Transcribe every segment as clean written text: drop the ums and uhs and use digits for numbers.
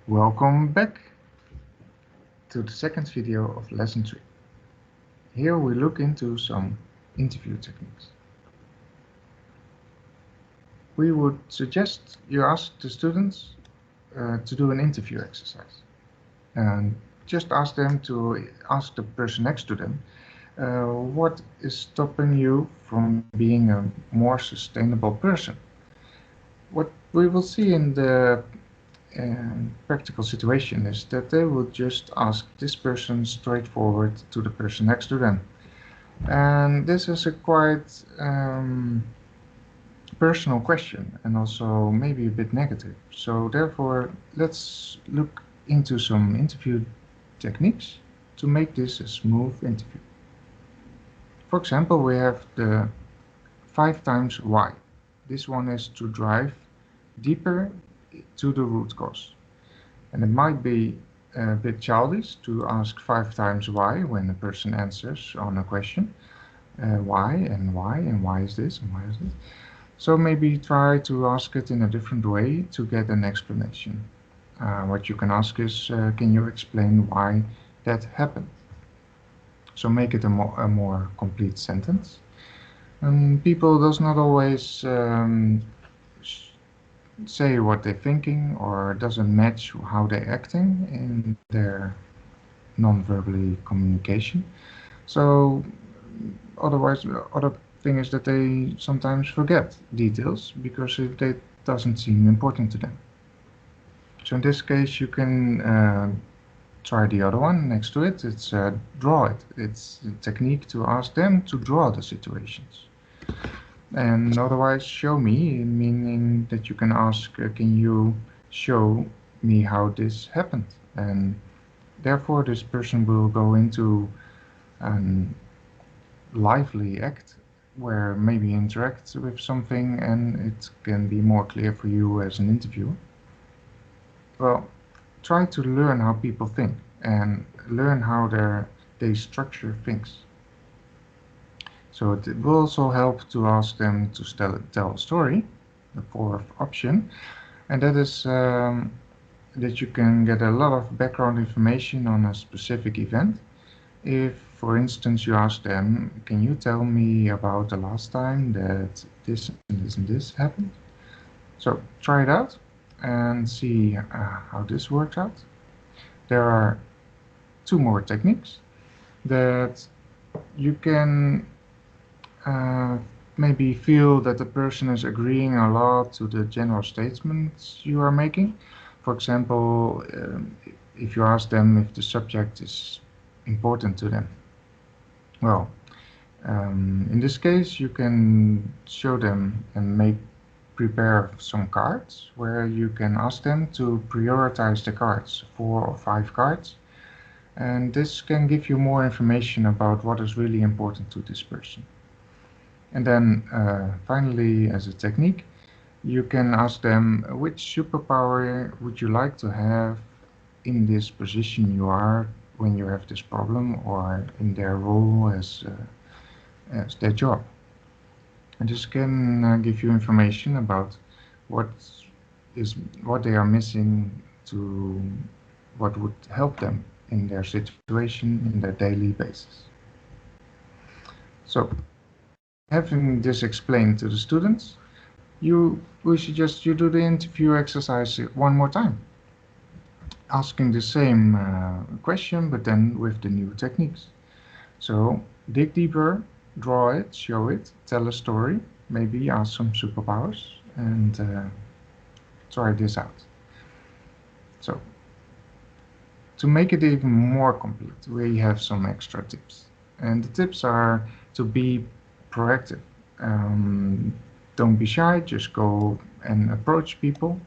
Welcome back to the second video of lesson 3. Here we look into some interview techniques. We would suggest you ask the students to do an interview exercise and just ask them to ask the person next to them what is stopping you from being a more sustainable person. What we will see in the practical situation is that they will just ask this person straightforward to the person next to them. And this is a quite personal question and also maybe a bit negative. So therefore, let's look into some interview techniques to make this a smooth interview. For example, we have the 5 times why. This one is to drive deeper to the root cause. And it might be a bit childish to ask 5 times why when a person answers on a question. Why and why and why is this and why is this. So maybe try to ask it in a different way to get an explanation. What you can ask is, can you explain why that happened? So make it a more complete sentence. People does not always say what they're thinking or doesn't match how they're acting in their non-verbally communication. So otherwise, other thing is that they sometimes forget details because they doesn't seem important to them. So in this case, you can try the other one next to it. It's draw it. It's a technique to ask them to draw the situations. And otherwise, show me, meaning that you can ask, can you show me how this happened? And therefore, this person will go into a lively act where maybe interact with something and it can be more clear for you as an interviewer. Well, try to learn how people think and learn how they structure things. So it will also help to ask them to tell a story, the fourth option, and that is that you can get a lot of background information on a specific event. If, for instance, you ask them, can you tell me about the last time that this and this and this happened? So try it out and see how this works out. There are 2 more techniques that you can maybe feel that the person is agreeing a lot to the general statements you are making. For example, if you ask them if the subject is important to them. Well, in this case, you can show them and prepare some cards where you can ask them to prioritize the cards, 4 or 5 cards. And this can give you more information about what is really important to this person. And then finally, as a technique, you can ask them which superpower would you like to have in this position you are when you have this problem or in their role as their job. And this can give you information about what they are missing to what would help them in their situation in their daily basis. So having this explained to the students, we suggest you do the interview exercise one more time, asking the same question, but then with the new techniques. So dig deeper, draw it, show it, tell a story, maybe ask some superpowers, and try this out. So to make it even more complete, we have some extra tips. And the tips are to be proactive. Don't be shy, just go and approach people.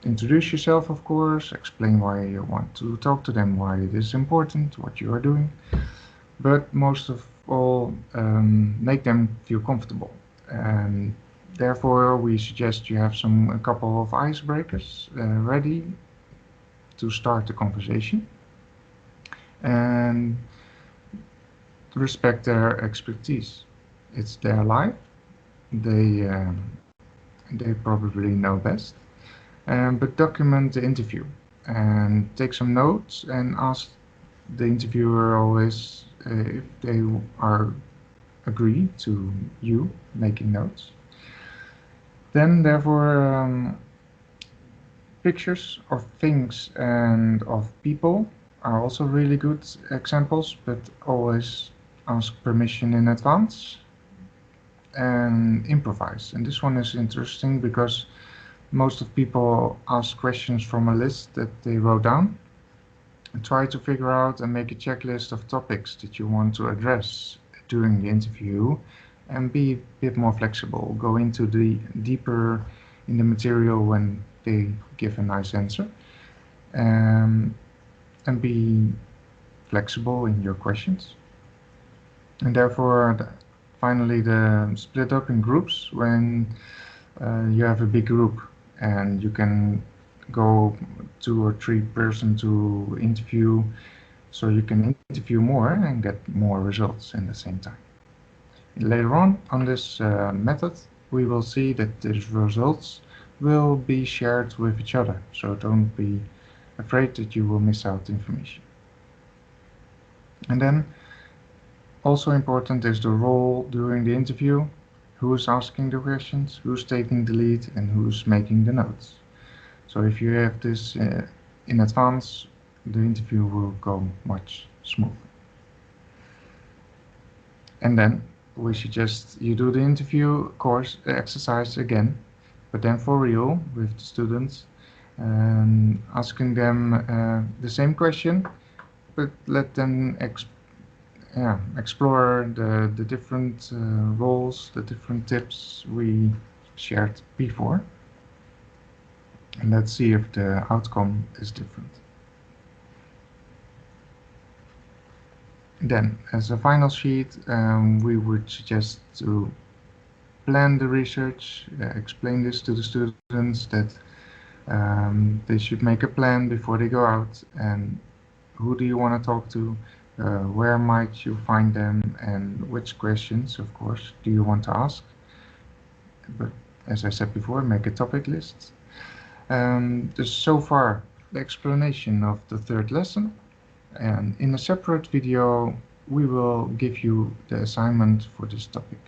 Introduce yourself, of course, explain why you want to talk to them, why it is important, what you are doing. But most of all, make them feel comfortable. And therefore, we suggest you have a couple of icebreakers ready to start the conversation. And respect their expertise. It's their life. They probably know best. But document the interview and take some notes and ask the interviewer always if they are agree to you making notes. Then therefore pictures of things and of people are also really good examples, but always ask permission in advance and improvise. And this one is interesting because most of people ask questions from a list that they wrote down and try to figure out and make a checklist of topics that you want to address during the interview and be a bit more flexible. Go into the deeper in the material when they give a nice answer, and be flexible in your questions. And therefore, finally, the split up in groups when you have a big group and you can go 2 or 3 person to interview, so you can interview more and get more results in the same time. Later on this method, we will see that these results will be shared with each other, so don't be afraid that you will miss out information. And then also important is the role during the interview, who is asking the questions, who's taking the lead, and who's making the notes. So if you have this in advance, the interview will go much smoother. And then we suggest you do the interview course exercise again, but then for real with the students, asking them the same question, but let them explore the different roles, the different tips we shared before. And let's see if the outcome is different. Then, as a final sheet, we would suggest to plan the research, explain this to the students that they should make a plan before they go out, and who do you want to talk to, where might you find them, and which questions, of course, do you want to ask. But as I said before, make a topic list. This so far the explanation of the third lesson, and in a separate video we will give you the assignment for this topic.